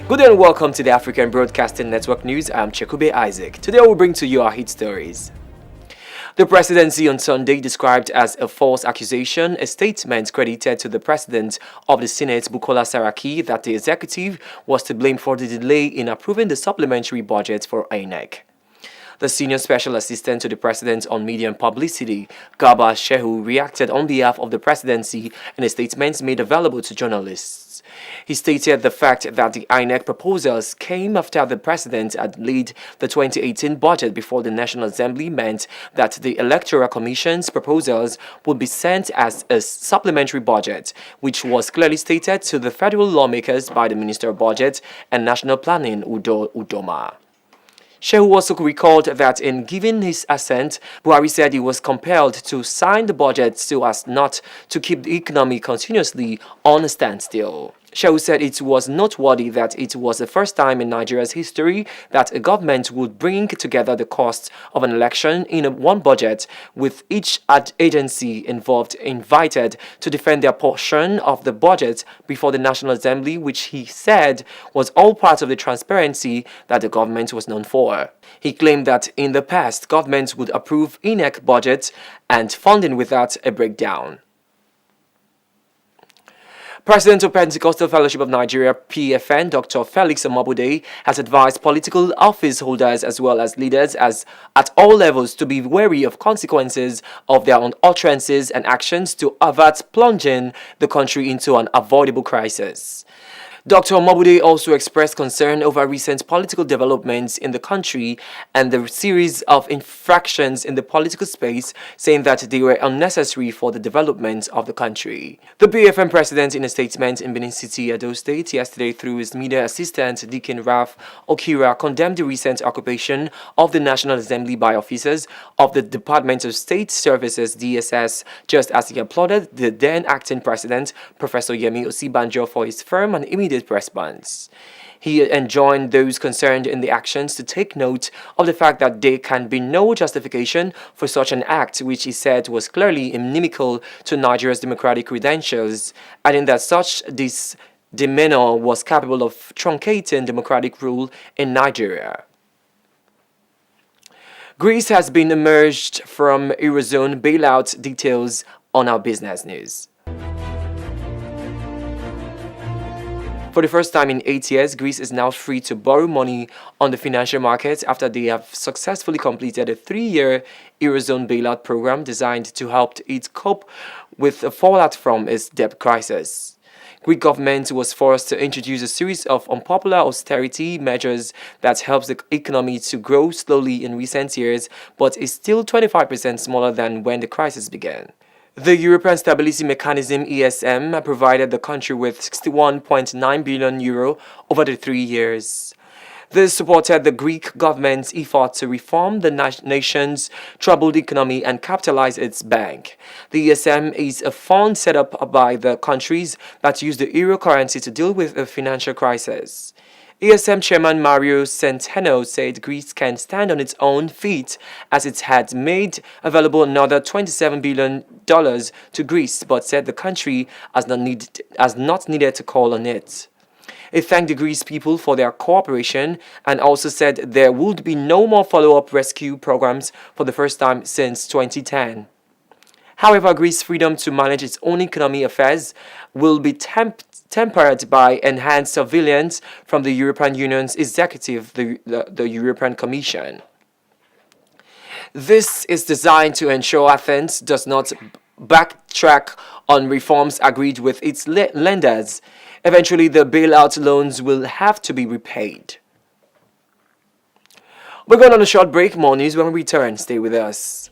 Good day and welcome to the African Broadcasting Network News. I'm Chekwube Isaac. Today we'll bring to you our hit stories. The presidency on Sunday described as a false accusation, a statement credited to the president of the Senate, Bukola Saraki, that the executive was to blame for the delay in approving the supplementary budget for INEC. The senior special assistant to the president on media and publicity, Garba Shehu, reacted on behalf of the presidency in a statement made available to journalists. He stated the fact that the INEC proposals came after the president had laid the 2018 budget before the National Assembly meant that the Electoral Commission's proposals would be sent as a supplementary budget, which was clearly stated to the federal lawmakers by the Minister of Budget and National Planning, Udo Udoma. Shehu also recalled that in giving his assent, Buhari said he was compelled to sign the budget so as not to keep the economy continuously on a standstill. Shehu said it was noteworthy that it was the first time in Nigeria's history that a government would bring together the costs of an election in one budget, with each agency involved invited to defend their portion of the budget before the National Assembly, which he said was all part of the transparency that the government was known for. He claimed that in the past, governments would approve INEC budgets and funding without a breakdown. President of Pentecostal Fellowship of Nigeria, PFN, Dr. Felix Omobude, has advised political office holders as well as leaders at all levels to be wary of consequences of their own utterances and actions to avert plunging the country into an avoidable crisis. Dr. Omobude also expressed concern over recent political developments in the country and the series of infractions in the political space, saying that they were unnecessary for the development of the country. The BFM president, in a statement in Benin City, Edo State, yesterday through his media assistant, Deacon Ralph Okira, condemned the recent occupation of the National Assembly by officers of the Department of State Services, DSS, just as he applauded the then acting president, Professor Yemi Osibanjo, for his firm and immediate response. He enjoined those concerned in the actions to take note of the fact that there can be no justification for such an act, which he said was clearly inimical to Nigeria's democratic credentials, adding that such demeanor was capable of truncating democratic rule in Nigeria. Greece has been emerged from Eurozone bailout. Details on our business news. For the first time in 8 years, Greece is now free to borrow money on the financial markets after they have successfully completed a 3-year Eurozone bailout program designed to help it cope with the fallout from its debt crisis. Greek government was forced to introduce a series of unpopular austerity measures that helps the economy to grow slowly in recent years, but is still 25% smaller than when the crisis began. The European Stability Mechanism (ESM) provided the country with €61.9 billion over the 3 years. This supported the Greek government's effort to reform the nation's troubled economy and capitalize its bank. The ESM is a fund set up by the countries that use the euro currency to deal with a financial crisis. ESM Chairman Mario Centeno said Greece can stand on its own feet as it had made available another $27 billion to Greece, but said the country has not needed to call on it. He thanked the Greece people for their cooperation and also said there would be no more follow-up rescue programs for the first time since 2010. However, Greece's freedom to manage its own economic affairs will be tempered by enhanced surveillance from the European Union's executive, the European Commission. This is designed to ensure Athens does not backtrack on reforms agreed with its lenders. Eventually, the bailout loans will have to be repaid. We're going on a short break. More news when we return. Stay with us.